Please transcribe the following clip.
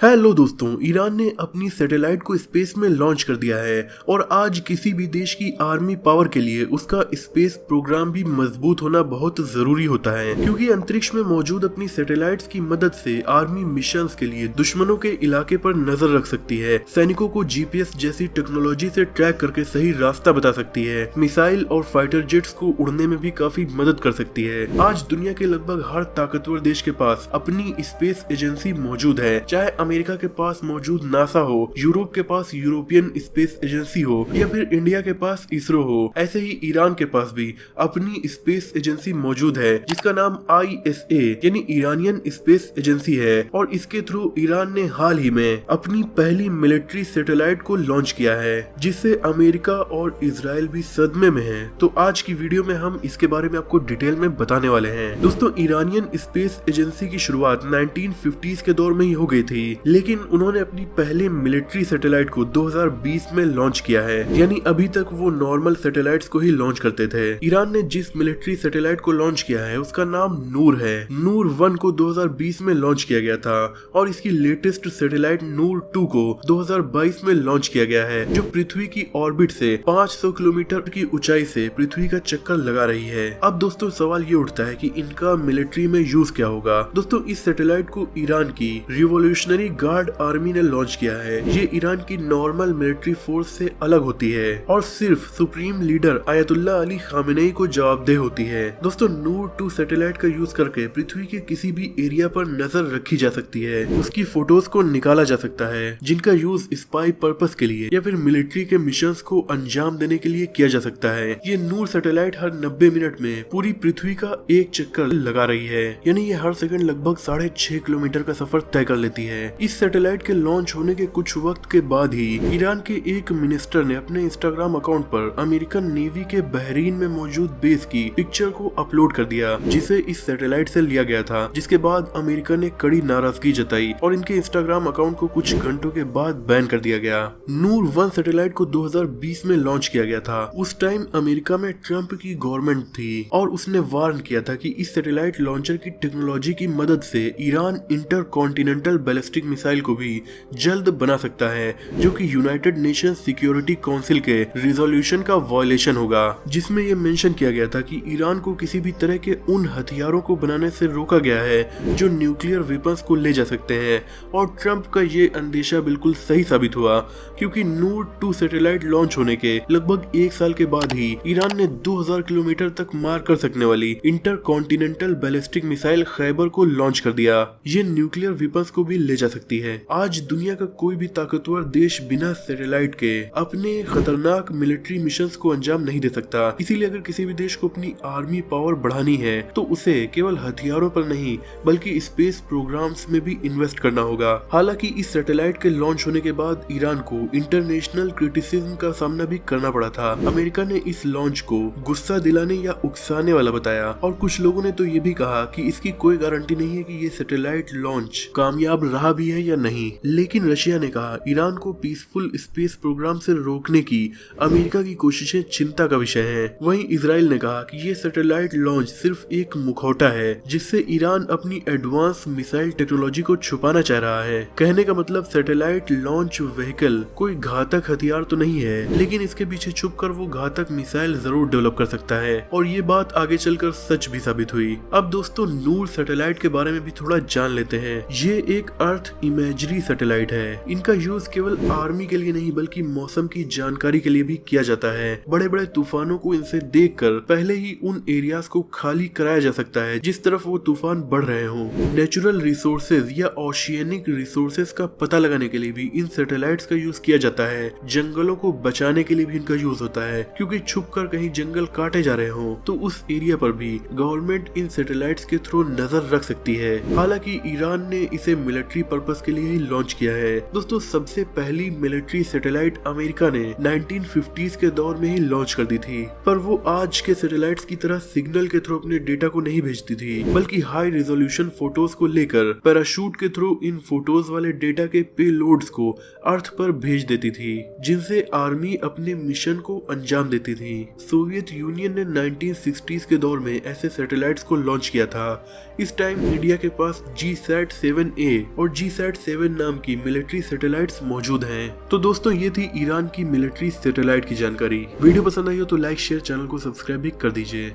Hello दोस्तों, Iran ने अपनी सैटेलाइट को स्पेस में लॉन्च कर दिया है और आज किसी भी देश की आर्मी पावर के लिए उसका स्पेस प्रोग्राम भी मजबूत होना बहुत जरूरी होता है, क्योंकि अंतरिक्ष में मौजूद अपनी सैटेलाइट्स की मदद से आर्मी मिशंस के लिए दुश्मनों के इलाके पर नजर रख सकती है, सैनिकों को जीपीएस जैसी टेक्नोलॉजी से ट्रैक करके सही रास्ता बता सकती है, मिसाइल और फाइटर जेट्स को उड़ने में भी काफी मदद कर सकती है। आज दुनिया के लगभग हर ताकतवर देश के पास अपनी स्पेस एजेंसी मौजूद है, चाहे अमेरिका के पास मौजूद नासा हो, यूरोप के पास यूरोपियन स्पेस एजेंसी हो या फिर इंडिया के पास इसरो हो। ऐसे ही ईरान के पास भी अपनी स्पेस एजेंसी मौजूद है जिसका नाम ISA यानी ईरानियन स्पेस एजेंसी है, और इसके थ्रू ईरान ने हाल ही में अपनी पहली मिलिट्री सैटेलाइट को लॉन्च किया है, जिससे अमेरिका और इजराइल भी सदमे में है। तो आज की वीडियो में हम इसके बारे में आपको डिटेल में बताने वाले हैं। दोस्तों, ईरानियन स्पेस एजेंसी की शुरुआत 1950s के दौर में ही हो गई थी, लेकिन उन्होंने अपनी पहले मिलिट्री सैटेलाइट को 2020 में लॉन्च किया है, यानी अभी तक वो नॉर्मल सैटेलाइट्स को ही लॉन्च करते थे। ईरान ने जिस मिलिट्री सैटेलाइट को लॉन्च किया है उसका नाम नूर है। नूर 1 को 2020 में लॉन्च किया गया था और इसकी लेटेस्ट सैटेलाइट नूर 2 को 2022 में लॉन्च किया गया है, जो पृथ्वी की ऑर्बिट से 500 किलोमीटर की ऊंचाई से पृथ्वी का चक्कर लगा रही है। अब दोस्तों सवाल ये उठता है कि इनका मिलिट्री में यूज क्या होगा। दोस्तों, इस सैटेलाइट को ईरान की रिवोल्यूशनरी गार्ड आर्मी ने लॉन्च किया है। ये ईरान की नॉर्मल मिलिट्री फोर्स से अलग होती है और सिर्फ supreme leader Ayatollah Ali Khamenei को जवाबदेह होती है। दोस्तों, नूर 2 सैटेलाइट का यूज करके पृथ्वी के किसी भी एरिया पर नजर रखी जा सकती है, उसकी फोटोज को निकाला जा सकता है, जिनका यूज स्पाई पर्पस के लिए या फिर मिलिट्री के मिशंस को अंजाम देने के लिए किया जा सकता है। ये नूर सैटेलाइट हर 90 मिनट में पूरी पृथ्वी का एक चक्कर लगा रही है, यानी ये हर सेकंड लगभग 6.5 किलोमीटर का सफर तय कर लेती है। इस सैटेलाइट के लॉन्च होने के कुछ वक्त के बाद ही ईरान के एक मिनिस्टर ने अपने इंस्टाग्राम अकाउंट पर अमेरिकन नेवी के बहरीन में मौजूद बेस की पिक्चर को अपलोड कर दिया, जिसे इस सैटेलाइट से लिया गया था, जिसके बाद अमेरिका ने कड़ी नाराजगी जताई और इनके इंस्टाग्राम अकाउंट को कुछ घंटों के बाद बैन कर दिया गया। नूर 1 सैटेलाइट को 2020 में लॉन्च किया गया था। उस टाइम अमेरिका में ट्रम्प की गवर्नमेंट थी और उसने वार्न किया था कि इस सैटेलाइट लॉन्चर की टेक्नोलॉजी की मदद से Iran inter continental ballistic missile को भी जल्द बना सकता है, जो कि यूनाइटेड नेशंस सिक्योरिटी काउंसिल के रिजोल्यूशन का वायलेशन होगा, जिसमें यह मेंशन किया गया था कि ईरान को किसी भी तरह के उन हथियारों को बनाने से रोका गया है जो न्यूक्लियर वेपन्स को ले जा सकते हैं। और ट्रम्प का ये अंदेशा बिल्कुल सही साबित हुआ, क्योंकि नूर 2 सैटेलाइट लॉन्च होने के लगभग 1 साल के बाद ही ईरान ने 2000 किलोमीटर तक मार कर सकने वाली inter continental ballistic missile Khyber को लॉन्च कर दिया। ये न्यूक्लियर वेपन्स को भी ले जा सकती है। आज दुनिया का कोई भी ताकतवर देश बिना सैटेलाइट के अपने खतरनाक मिलिट्री मिशंस को अंजाम नहीं दे सकता। इसीलिए अगर किसी भी देश को अपनी आर्मी पावर बढ़ानी है तो उसे केवल हथियारों पर नहीं बल्कि स्पेस प्रोग्राम्स में भी इन्वेस्ट करना होगा। हालांकि इस सैटेलाइट के लॉन्च होने के बाद ईरान को इंटरनेशनल क्रिटिसिज्म का सामना भी करना पड़ा था। अमेरिका ने इस लॉन्च को गुस्सा दिलाने या उकसाने वाला बताया और कुछ लोगों ने तो ये भी कहा कि इसकी कोई गारंटी नहीं है कि ये सैटेलाइट लॉन्च कामयाब रहा भी है या नहीं। लेकिन रशिया ने कहा ईरान को पीसफुल स्पेस प्रोग्राम से रोकने की अमेरिका की कोशिशें चिंता का विषय हैं। वहीं इजराइल ने कहा कि ये सैटेलाइट लॉन्च सिर्फ एक मुखौटा है जिससे ईरान अपनी एडवांस मिसाइल टेक्नोलॉजी को छुपाना चाह रहा है। कहने का मतलब सैटेलाइट लॉन्च व्हीकल कोई घातक हथियार तो नहीं है, लेकिन इसके पीछे छुपकर वो घातक मिसाइल जरूर डेवलप कर सकता है, और ये बात आगे चलकर सच भी साबित हुई। अब दोस्तों, नूर सैटेलाइट के बारे में भी थोड़ा जान लेते हैं। ये एक अर्थ इमेजरी सैटेलाइट है। इनका यूज केवल आर्मी के लिए नहीं बल्कि मौसम की जानकारी के लिए भी किया जाता है। बड़े बड़े तूफानों को इनसे देखकर पहले ही उन एरियाज को खाली कराया जा सकता है जिस तरफ वो तूफान बढ़ रहे हों। नेचुरल रिसोर्सेज या ओशियनिक रिसोर्सेज का पता लगाने के लिए भी इन सैटेलाइट्स का यूज किया जाता है। जंगलों को बचाने के लिए भी इनका यूज होता है, क्योंकि छुपकर कहीं जंगल काटे जा रहे हों तो उस एरिया पर भी गवर्नमेंट इन सैटेलाइट्स के थ्रू नजर रख सकती है। हालांकि ईरान ने इसे मिलिट्री पर्पस के लिए ही लॉन्च किया है। दोस्तों, सबसे पहली मिलिट्री सैटेलाइट अमेरिका ने 1950s के दौर में ही लॉन्च कर दी थी, पर वो आज के सैटेलाइट्स की तरह सिग्नल के थ्रू अपने डेटा को नहीं भेजती थी, बल्कि हाई रिजोल्यूशन फोटोज को लेकर पैराशूट के थ्रू इन फोटोज वाले डेटा के पेलोड्स को अर्थ पर भेज देती थी, जिनसे आर्मी अपने मिशन को अंजाम देती थी। सोवियत यूनियन ने 1960s के दौर में ऐसे सैटेलाइट्स को लॉन्च किया था। इस टाइम इंडिया के पास GSAT-7A और GSAT-7 नाम की मिलिट्री सैटेलाइट्स मौजूद हैं। तो दोस्तों ये थी ईरान की मिलिट्री सैटेलाइट की जानकारी। वीडियो पसंद आई हो तो लाइक शेयर, चैनल को सब्सक्राइब भी कर दीजिए।